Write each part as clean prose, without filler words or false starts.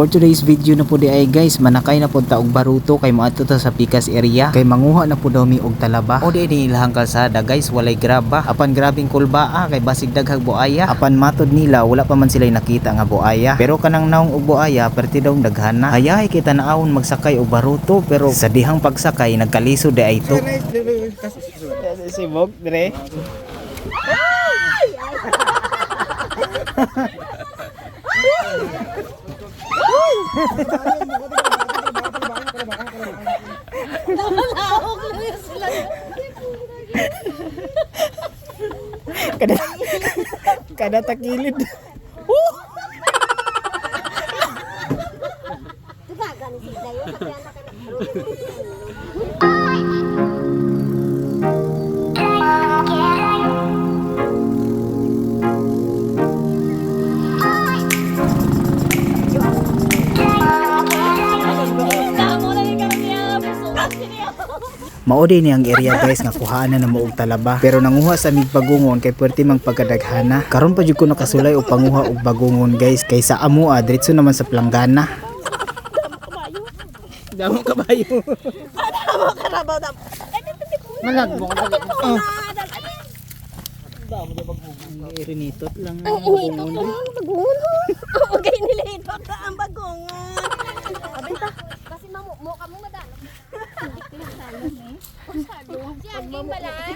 For today's video na po di ay guys, manakay na po ta og baruto kay moadto ta sa Pikas area kay manguha na po daw mi og talaba. O di ilahang kalsada guys, walay graba. Apan grabing kulbaa kay basig daghag buaya. Apan matod nila wala pa man sila nakita nga buaya. Pero kanang naong og buaya perti daw daghana. Hayahay kita naawon magsakay og baruto pero sa dihang pagsakay nagkaliso di ay to. Sibog dire. Kada takilid. Maode ni ang area guys nga kuhaan na mo og talaba pero nanguha sa mig bagungon kay puwerte mang pagkadaghana. Karon pa jud ko nakasulay og panguha og bagungon guys kaysa amo diretso naman sa planggana. Damo kabayo. Damo karabaw damo. Malagbo ka dali. Damo di bagungon. Irinitot lang ang bagungon. Bagungon. Okay nila ito ka ang bagungon. Abenta kasi mo kamo madalo. Siang din balay.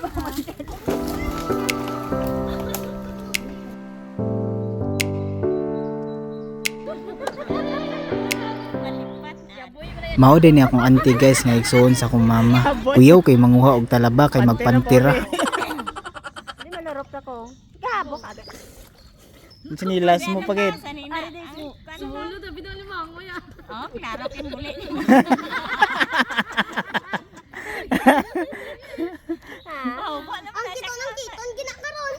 Mao din ni akong auntie guys nga igsuon sa akong mama. Kuyaw kay manguha og talaba kay magpantira. Di malarop ta ko. Gabo ka. Sinilas mo pagit. Sulo ta bidon limango ya. Oh, klaro kin buli. Ang kiton ginakaron.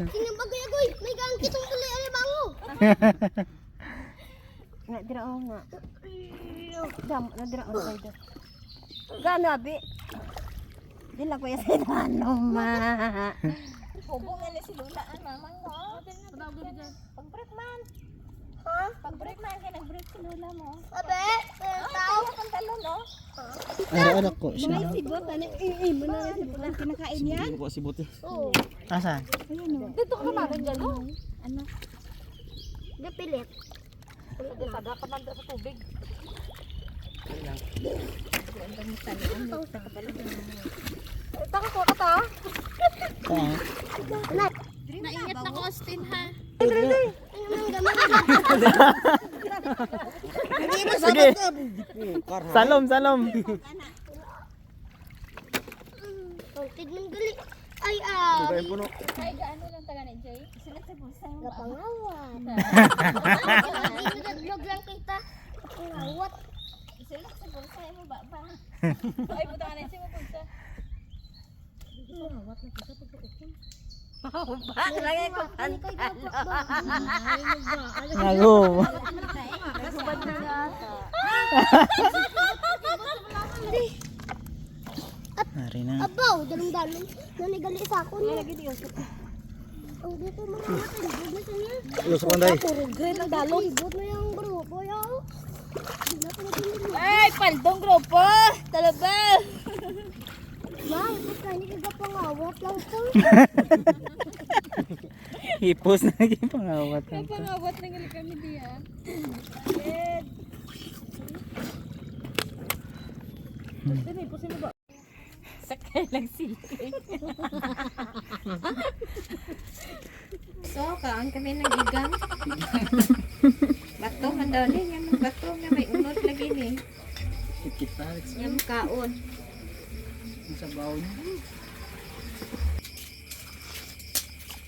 Sing bagay agoy, may gang kitong buli ay bango. Nga dira nga. Dam na dira ang side. Gano abi? Dila ko ya sa ano ma. Bubong na si Lula ang mamang mo. Pag-break man. Ha? Pag-break man kaya nag-break si Lula mo. Abe, tao ang talon no. Ara ko siya. May sibot ani mo na sibot ang kinakain yan. Ko sibot. Oo. Asa? Ayun oh. Dito ka naman diyan no. Ano? Gapilit. Sada ka man sa tubig. Taka ko ata. Naingat na ko Austin ha. Sige. Salom. Tignan gali. Ay Ay gaano lang taga ni Jay? Sila sa bulsa yung pangawat. Vlog lang kita. Pangawat. Sila sa bulsa mo ba? Ay puta ka na siya mo bulsa. Pangawat na kita pagkakukon. Ba, lagi ko pantalo. Nago. Kasubad na nga. Ari na. Abaw, dalong-dalong. Nanigali sa ako niya. Lagi diyo. Ang dito mo na natin. Ibod na siya niya. Iyo sa kanday. Purugay na dalong. Ibod na yung grupo yaw. Ay, paldong grupo. Talaga. Ma, ibod ka. Hindi ka pangawat lang po. Hipos na naging pangawat. Pangawat na gali kami diya. Dito, ipusin mo ba? Sakay lang sili. So, kaan kami ng igang. Bato man daw ni. Yung bato nga may unod lagi ni. Yung kaon. Sa baw niya.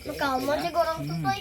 Magkaon mo siguro ang tutoy.